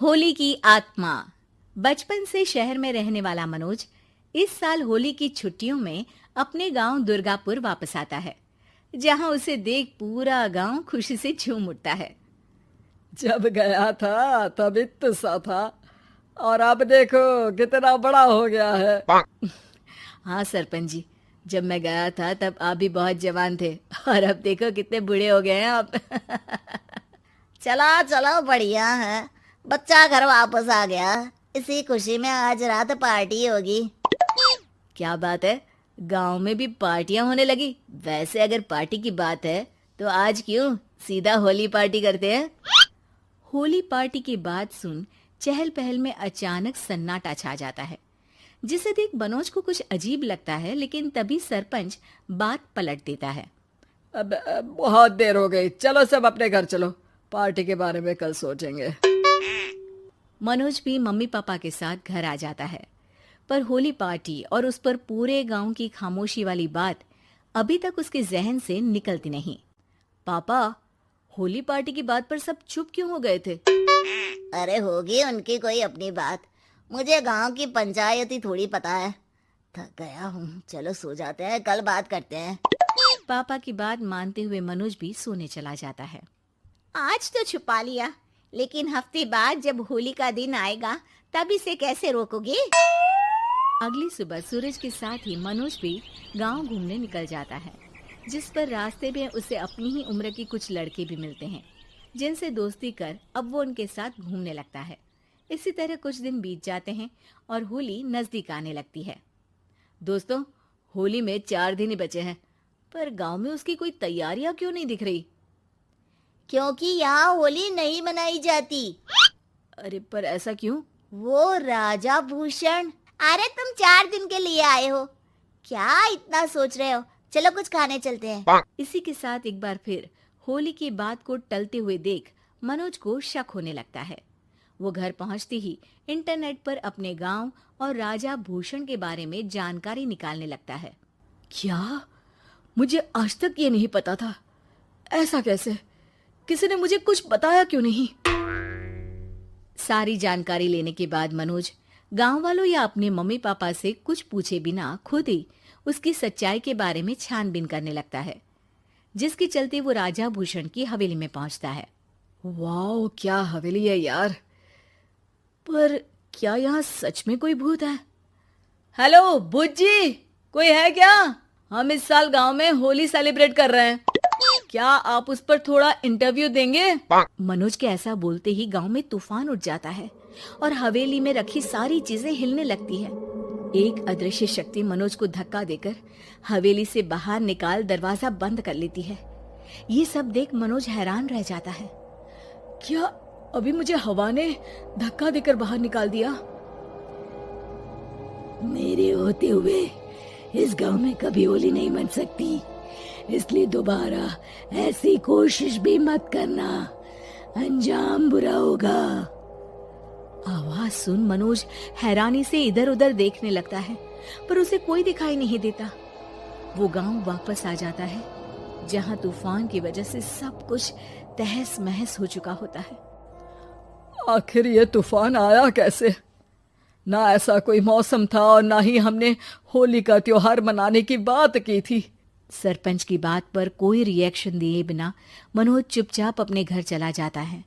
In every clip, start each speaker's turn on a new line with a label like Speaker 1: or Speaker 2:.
Speaker 1: होली की आत्मा। बचपन से शहर में रहने वाला मनोज इस साल होली की छुट्टियों में अपने गांव दुर्गापुर वापस आता है, जहां उसे देख पूरा गांव खुशी से झूम उठता है।
Speaker 2: जब गया था तब इतना सा था और अब देखो कितना बड़ा हो गया है।
Speaker 1: हाँ सरपंच जी, जब मैं गया था तब आप भी बहुत जवान थे और अब देखो कितने बूढ़े हो गए हैं आप।
Speaker 3: चला चलो बढ़िया है, बच्चा घर वापस आ गया। इसी खुशी में आज रात पार्टी होगी।
Speaker 1: क्या बात है, गांव में भी पार्टियां होने लगी। वैसे अगर पार्टी की बात है तो आज क्यों सीधा होली पार्टी करते हैं। होली पार्टी की बात सुन चहल पहल में अचानक सन्नाटा छा जाता है, जिसे देख मनोज को कुछ अजीब लगता है, लेकिन तभी सरपंच बात पलट देता है।
Speaker 2: अब बहुत देर हो गई, चलो सब अपने घर चलो, पार्टी के बारे में कल सोचेंगे।
Speaker 1: मनोज भी मम्मी पापा के साथ घर आ जाता है, पर होली पार्टी और उस पर पूरे गांव की खामोशी वाली बात अभी तक उसके जहन से निकलती नहीं। पापा, होली पार्टी की बात पर सब चुप क्यों हो गए थे?
Speaker 3: अरे होगी उनकी कोई अपनी बात, मुझे गांव की पंचायत ही थोड़ी पता है। थक गया हूँ, चलो सो जाते हैं, कल बात करते हैं।
Speaker 1: पापा की बात मानते हुए मनोज भी सोने चला जाता है।
Speaker 4: आज तो छुपा लिया, लेकिन हफ्ते बाद जब होली का दिन आएगा तब इसे कैसे रोकोगे?
Speaker 1: अगली सुबह सूरज के साथ ही मनोज भी गांव घूमने निकल जाता है, जिस पर रास्ते में उसे अपनी ही उम्र के कुछ लड़के भी मिलते हैं, जिनसे दोस्ती कर अब वो उनके साथ घूमने लगता है। इसी तरह कुछ दिन बीत जाते हैं और होली नजदीक आने लगती है। दोस्तों, होली में 4 दिन ही बचे हैं, पर गांव में उसकी कोई तैयारियां क्यों नहीं दिख रही?
Speaker 3: क्योंकि यहाँ होली नहीं मनाई जाती।
Speaker 1: अरे पर ऐसा क्यों?
Speaker 3: वो राजा भूषण।
Speaker 4: अरे तुम 4 दिन के लिए आए हो, क्या इतना सोच रहे हो?
Speaker 3: चलो कुछ खाने चलते हैं।
Speaker 1: इसी के साथ एक बार फिर होली की बात को टलते हुए देख मनोज को शक होने लगता है। वो घर पहुंचते ही इंटरनेट पर अपने गांव और राजा भूषण के बारे में जानकारी निकालने लगता है।
Speaker 2: क्या? मुझे आज तक ये नहीं पता था। ऐसा कैसे? किसी ने मुझे कुछ बताया क्यों नहीं?
Speaker 1: सारी जानकारी लेने के बाद मनोज गांव वालों या अपने मम्मी पापा से कुछ पूछे बिना खुद ही उसकी सच्चाई के बारे में छानबीन करने लगता है, जिसके चलते वो राजा भूषण की हवेली में पहुंचता है।
Speaker 2: वाह, क्या हवेली है यार! पर क्या यहाँ सच में कोई भूत है? हेलो भूत जी, कोई है क्या? हम इस साल गांव में होली सेलिब्रेट कर रहे हैं, क्या आप उस पर थोड़ा इंटरव्यू देंगे?
Speaker 1: मनोज के ऐसा बोलते ही गांव में तूफान उठ जाता है और हवेली में रखी सारी चीजें हिलने लगती है। एक अदृश्य शक्ति मनोज को धक्का देकर हवेली से बाहर निकाल दरवाजा बंद कर लेती है। ये सब देख मनोज हैरान रह जाता है।
Speaker 2: क्या अभी मुझे हवा ने धक्का देकर बाहर निकाल दिया?
Speaker 5: मेरे होते हुए इस गांव में कभी होली नहीं मन सकती, इसलिए दोबारा ऐसी कोशिश भी मत करना, अंजाम बुरा होगा।
Speaker 1: आवाज सुन मनोज हैरानी से इधर उधर देखने लगता है, पर उसे कोई दिखाई नहीं देता। वो गांव वापस आ जाता है, जहां तूफान की वजह से सब कुछ तहस महस हो चुका होता है।
Speaker 2: आखिर ये तूफान आया कैसे? ना ऐसा कोई मौसम था और ना ही हमने होली का त्योहार मनाने की बात की थी।
Speaker 1: सरपंच की बात पर कोई रिएक्शन दिए बिना मनोज चुपचाप अपने घर चला जाता है।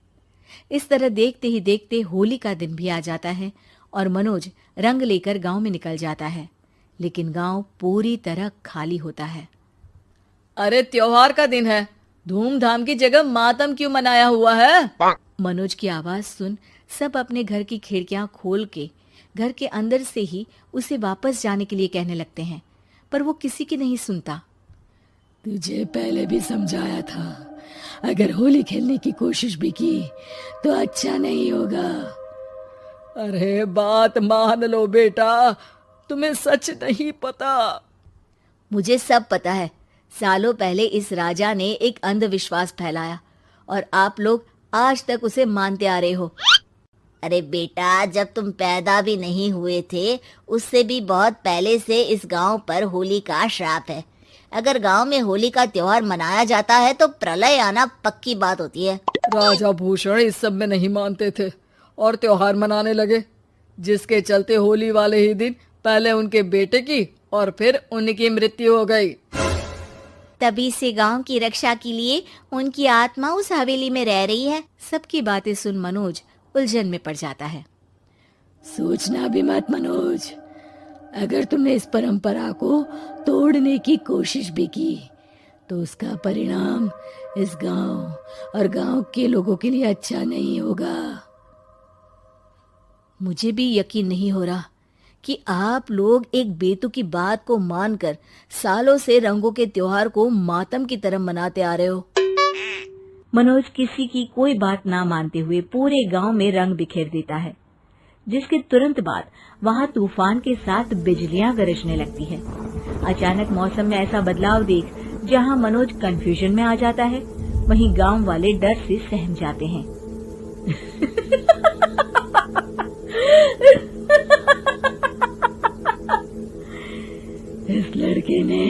Speaker 1: इस तरह देखते ही देखते होली का दिन भी आ जाता है और मनोज रंग लेकर गांव में निकल जाता है, लेकिन गांव पूरी तरह खाली होता है।
Speaker 2: अरे त्योहार का दिन है, धूमधाम की जगह मातम क्यों मनाया हुआ है?
Speaker 1: मनोज की आवाज सुन सब अपने घर की खिड़कियां खोल के घर के अंदर से ही उसे वापस जाने के लिए कहने लगते हैं, पर वो किसी की नहीं सुनता।
Speaker 5: तुझे पहले भी समझाया था, अगर होली खेलने की कोशिश भी की तो अच्छा नहीं होगा।
Speaker 2: अरे बात मान लो बेटा, तुम्हें सच नहीं पता।
Speaker 1: मुझे सब पता है। सालों पहले इस राजा ने एक अंधविश्वास फैलाया और आप लोग आज तक उसे मानते आ रहे हो।
Speaker 3: अरे बेटा, जब तुम पैदा भी नहीं हुए थे उससे भी बहुत पहले से इस गांव पर होली का श्राप है। अगर गांव में होली का त्योहार मनाया जाता है तो प्रलय आना पक्की बात होती है।
Speaker 2: राजा भूषण इस सब में नहीं मानते थे और त्योहार मनाने लगे, जिसके चलते होली वाले ही दिन पहले उनके बेटे की और फिर उनकी मृत्यु हो गई।
Speaker 4: तभी से गांव की रक्षा के लिए उनकी आत्मा उस हवेली में रह रही है।
Speaker 1: सबकी बातें सुन मनोज उलझन में पड़ जाता है।
Speaker 5: सोचना भी मत मनोज, अगर तुमने इस परंपरा को तोड़ने की कोशिश भी की तो उसका परिणाम इस गांव और गांव के लोगों के लिए अच्छा नहीं होगा।
Speaker 1: मुझे भी यकीन नहीं हो रहा कि आप लोग एक बेतुकी बात को मानकर सालों से रंगों के त्योहार को मातम की तरह मनाते आ रहे हो। मनोज किसी की कोई बात ना मानते हुए पूरे गांव में रंग बिखेर देता है, जिसके तुरंत बाद वहां तूफान के साथ बिजलियां गरजने लगती है। अचानक मौसम में ऐसा बदलाव देख जहां मनोज कंफ्यूजन में आ जाता है, वहीं गांव वाले डर से सहम जाते हैं।
Speaker 5: इस लड़के ने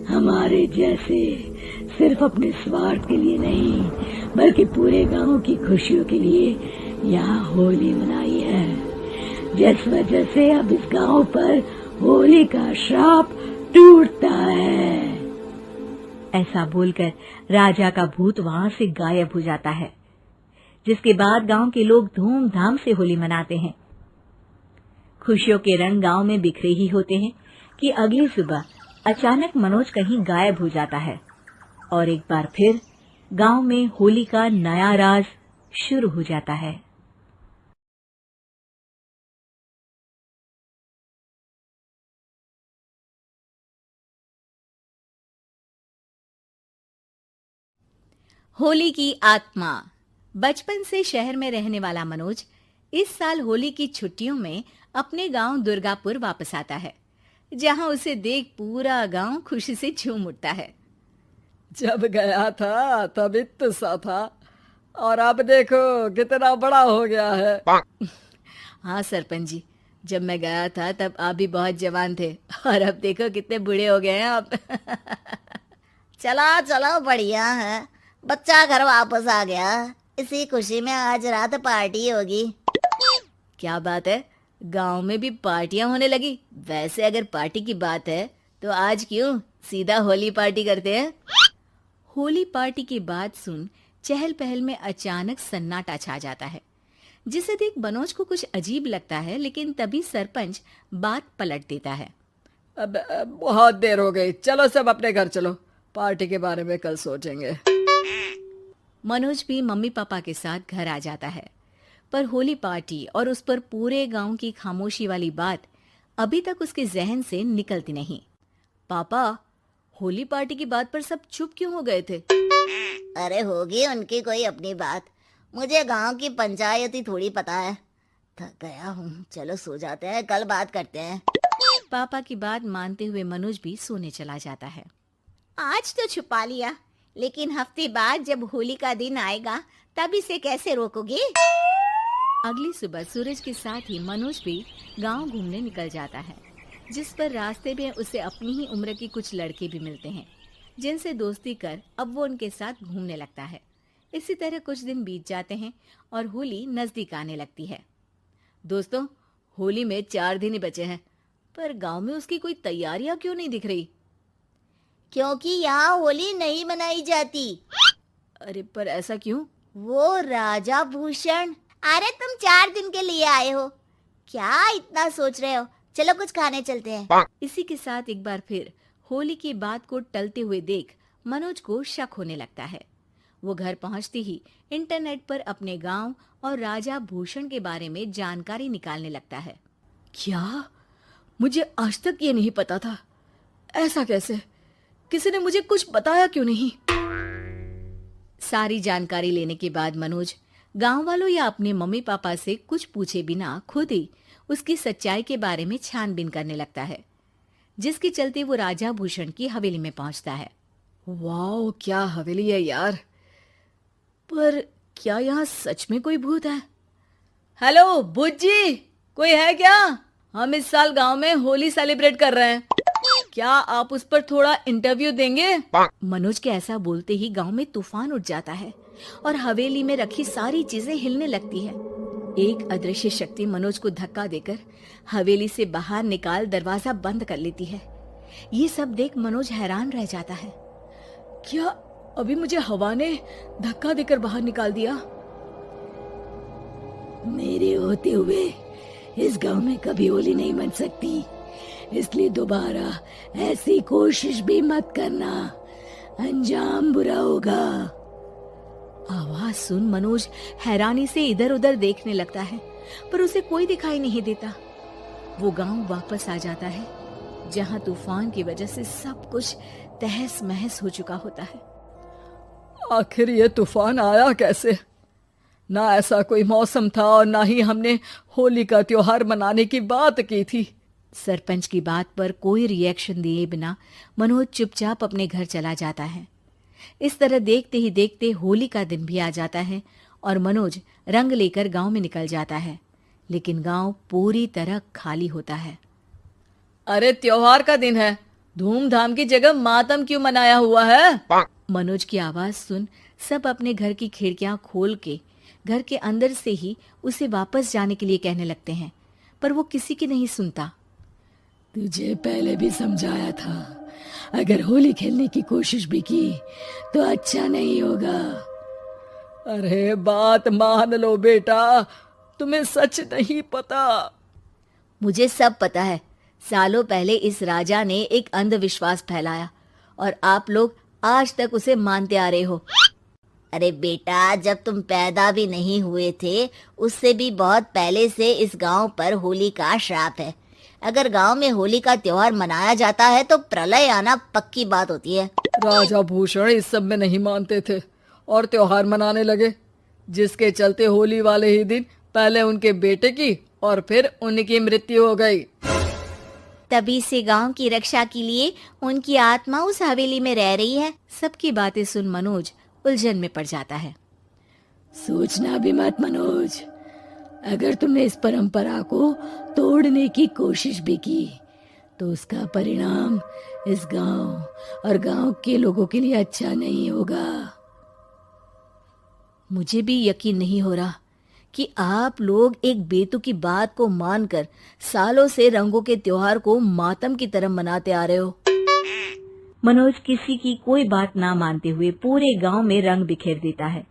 Speaker 5: हमारे जैसे सिर्फ अपने स्वार्थ के लिए नहीं बल्कि पूरे गांव की खुशियों के लिए यहाँ होली मनाई है, जिस वजह से अब इस गांव पर होली का श्राप टूटता है।
Speaker 1: ऐसा बोलकर राजा का भूत वहां से गायब हो जाता है, जिसके बाद गांव के लोग धूमधाम से होली मनाते हैं। खुशियों के रंग गांव में बिखरे ही होते हैं कि अगली सुबह अचानक मनोज कहीं गायब हो जाता है और एक बार फिर गांव में होली का नया राज शुरू हो जाता है। होली की आत्मा। बचपन से शहर में रहने वाला मनोज इस साल होली की छुट्टियों में अपने गांव दुर्गापुर वापस आता है, जहां उसे देख पूरा गांव खुशी से झूम उठता है।
Speaker 2: जब गया था तब इतना सा था और अब देखो कितना बड़ा हो गया है।
Speaker 1: हाँ सरपंच जी, जब मैं गया था तब आप भी बहुत जवान थे और अब देखो कितने बूढ़े हो गए हैं आप।
Speaker 3: चला चलो बढ़िया है, बच्चा घर वापस आ गया। इसी खुशी में आज रात पार्टी होगी।
Speaker 1: क्या बात है, गांव में भी पार्टियां होने लगी। वैसे अगर पार्टी की बात है तो आज क्यों सीधा होली पार्टी करते हैं। होली पार्टी की बात सुन चहल पहल में अचानक सन्नाटा छा जाता है, जिसे देख मनोज को कुछ अजीब लगता है, लेकिन तभी सरपंच बात पलट देता है।
Speaker 2: अब बहुत देर हो गई, चलो सब अपने घर चलो, पार्टी के बारे में कल सोचेंगे।
Speaker 1: मनोज भी मम्मी पापा के साथ घर आ जाता है, पर होली पार्टी और उस पर पूरे गांव की खामोशी वाली बात अभी तक उसके जहन से निकलती नहीं। पापा, होली पार्टी की बात पर सब चुप क्यों हो गए थे?
Speaker 3: अरे होगी उनकी कोई अपनी बात, मुझे गांव की पंचायती थोड़ी पता है। थक गया हूँ, चलो सो जाते हैं, कल बात करते हैं।
Speaker 1: पापा की बात मानते हुए मनोज भी सोने चला जाता है।
Speaker 4: आज तो छुपा लिया, लेकिन हफ्ते बाद जब होली का दिन आएगा तब इसे कैसे रोकोगे?
Speaker 1: अगली सुबह सूरज के साथ ही मनोज भी गांव घूमने निकल जाता है, जिस पर रास्ते में उसे अपनी ही उम्र के कुछ लड़के भी मिलते हैं, जिनसे दोस्ती कर अब वो उनके साथ घूमने लगता है। इसी तरह कुछ दिन बीत जाते हैं और होली नजदीक आने लगती है। दोस्तों, होली में 4 दिन ही बचे हैं, पर गांव में उसकी कोई तैयारियां क्यों नहीं दिख रही?
Speaker 3: क्योंकि यहाँ होली नहीं मनाई जाती।
Speaker 1: अरे पर ऐसा क्यों?
Speaker 3: वो राजा भूषण। अरे तुम 4 दिन के लिए आए हो, क्या इतना सोच रहे हो? चलो कुछ खाने चलते हैं।
Speaker 1: इसी के साथ एक बार फिर होली की बात को टलते हुए देख मनोज को शक होने लगता है। वो घर पहुंचते ही इंटरनेट पर अपने गांव और राजा भूषण के बारे में जानकारी निकालने लगता है।
Speaker 2: क्या? मुझे आज तक ये नहीं पता था। ऐसा कैसे? किसी ने मुझे कुछ बताया क्यों नहीं?
Speaker 1: सारी जानकारी लेने के बाद मनोज गांव वालों या अपने मम्मी पापा से कुछ पूछे बिना खुद ही उसकी सच्चाई के बारे में छानबीन करने लगता है, जिसके चलते वो राजा भूषण की हवेली में पहुंचता है।
Speaker 2: वाह, क्या हवेली है यार। पर क्या यहाँ सच में कोई भूत है? हेलो बुज्जी, कोई है क्या? हम इस साल गांव में होली सेलिब्रेट कर रहे हैं, क्या आप उस पर थोड़ा इंटरव्यू देंगे?
Speaker 1: मनोज के ऐसा बोलते ही गांव में तूफान उठ जाता है और हवेली में रखी सारी चीजें हिलने लगती है। एक अदृश्य शक्ति मनोज को धक्का देकर हवेली से बाहर निकाल दरवाजा बंद कर लेती है। ये सब देख मनोज हैरान रह जाता है।
Speaker 2: क्या अभी मुझे हवा ने धक्का देकर बाहर निकाल दिया?
Speaker 5: मेरे होते हुए इस गांव में कभी होली नहीं मन सकती, इसलिए दोबारा ऐसी कोशिश भी मत करना, अंजाम बुरा होगा।
Speaker 1: आवाज सुन मनोज हैरानी से इधर उधर देखने लगता है, पर उसे कोई दिखाई नहीं देता। वो गांव वापस आ जाता है, जहां तूफान की वजह से सब कुछ तहस महस हो चुका होता है।
Speaker 2: आखिर ये तूफान आया कैसे? ना ऐसा कोई मौसम था और ना ही हमने होली का त्योहार मनाने की बात की थी।
Speaker 1: सरपंच की बात पर कोई रिएक्शन दिए बिना मनोज चुपचाप अपने घर चला जाता है। इस तरह देखते ही देखते होली का दिन भी आ जाता है और मनोज रंग लेकर गांव में निकल जाता है, लेकिन गांव पूरी तरह खाली होता है।
Speaker 2: अरे त्योहार का दिन है, धूमधाम की जगह मातम क्यों मनाया हुआ है?
Speaker 1: मनोज की आवाज सुन सब अपने घर की खिड़कियां खोल के घर के अंदर से ही उसे वापस जाने के लिए कहने लगते हैं, पर वो किसी की नहीं सुनता।
Speaker 5: तुझे पहले भी समझाया था, अगर होली खेलने की कोशिश भी की तो अच्छा नहीं होगा।
Speaker 2: अरे बात मान लो बेटा, तुम्हें सच नहीं पता।
Speaker 3: मुझे सब पता है। सालों पहले इस राजा ने एक अंधविश्वास फैलाया और आप लोग आज तक उसे मानते आ रहे हो। अरे बेटा, जब तुम पैदा भी नहीं हुए थे उससे भी बहुत पहले से इस गांव पर होली का श्राप है। अगर गांव में होली का त्योहार मनाया जाता है तो प्रलय आना पक्की बात होती है।
Speaker 2: राजा भूषण इस सब में नहीं मानते थे और त्योहार मनाने लगे, जिसके चलते होली वाले ही दिन पहले उनके बेटे की और फिर उनकी मृत्यु हो गई।
Speaker 3: तभी से गांव की रक्षा के लिए उनकी आत्मा उस हवेली में रह रही है।
Speaker 1: सबकी बातें सुन मनोज उलझन में पड़ जाता है।
Speaker 5: सोचना भी मत मनोज, अगर तुमने इस परंपरा को तोड़ने की कोशिश भी की तो उसका परिणाम इस गांव और गांव के लोगों के लिए अच्छा नहीं होगा।
Speaker 1: मुझे भी यकीन नहीं हो रहा कि आप लोग एक बेतुकी बात को मानकर सालों से रंगों के त्योहार को मातम की तरह मनाते आ रहे हो। मनोज किसी की कोई बात ना मानते हुए पूरे गांव में रंग बिखेर देता है,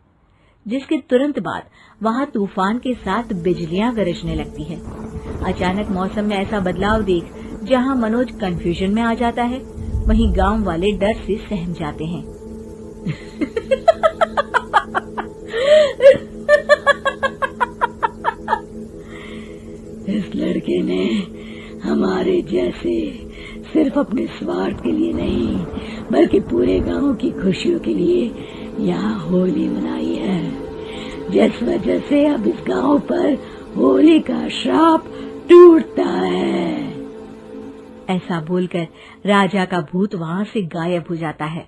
Speaker 1: जिसके तुरंत बाद वहां तूफान के साथ बिजलियां गरजने लगती है। अचानक मौसम में ऐसा बदलाव देख जहां मनोज कंफ्यूजन में आ जाता है, वहीं गांव वाले डर से सहम जाते हैं।
Speaker 5: इस लड़के ने हमारे जैसे सिर्फ अपने स्वार्थ के लिए नहीं बल्कि पूरे गांव की खुशियों के लिए यहाँ होली मनाई है, जिस वजह से अब इस गांव पर होली का श्राप टूटता है।
Speaker 1: ऐसा बोलकर राजा का भूत वहां से गायब हो जाता है,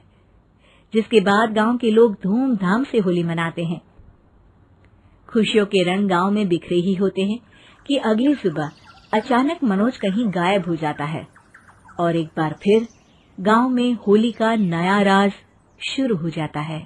Speaker 1: जिसके बाद गांव के लोग धूमधाम से होली मनाते हैं। खुशियों के रंग गांव में बिखरे ही होते हैं कि अगली सुबह अचानक मनोज कहीं गायब हो जाता है और एक बार फिर गांव में होली का नया राज शुरू हो जाता है।